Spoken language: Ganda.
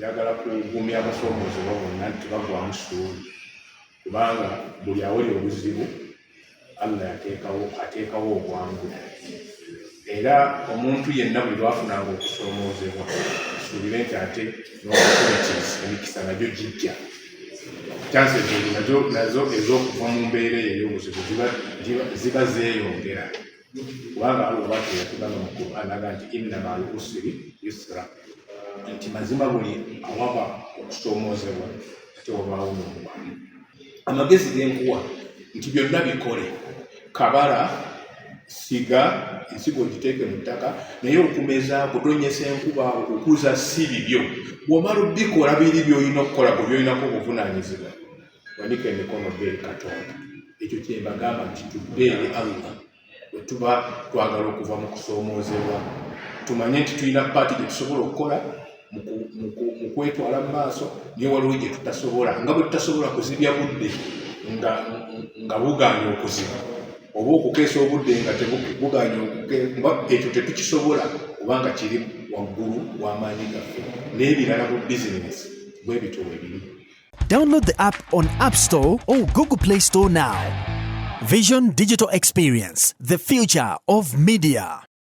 njagala kugumya abasoomozebwa bonna nti bagwamu ssuubi kubanga buli awoli obuzibu Allah ateekawo obwangu era omuntu yenna buli lwafunanga okusoomoozebwa suubire nti ate n'opportunities emikisa nagyo gijja chances nazo ez'okuva mu mbeera eyo ey'obuzibu ziba zeeyongera kubanga Allah bw'ati yatugamba mu Qur'an aga nti inna ma'al usri yusra nti mazima buli awaba okusoomoozebwa ate wabaawo n'obwangu. Amagezi genkuwa nti byonna bikole kabala siga ensigo giteeke mu ttaka naye okumeza kutonyesa enkuba okukuza si bibyo bw'omala obikola biri by'olina okukola ku by'olinako obuvunaanyizibwa wanika emikono gy'eri Katonda. Ekyo kye mbagamba nti tudde eri Allah bwe tuba twagala okuva mu kusoomoozebwa tumanye nti tulina paati gye tusobola okukola mu kwetwala mu maaso naye waliwo gye tutasobola nga bwe tutasobola kuzibya budde nga bugaanye okuziba oba okukeesa obudde nga tebugaanye okuba ekyo tetukisobola kubanga kiri waggulu w'amaanyi gaffe n'ebirala mu bizinesi bwe bityo bwe biri. Download the app on App Store or Google Play Store now. Vision Digital Experience, the future of media.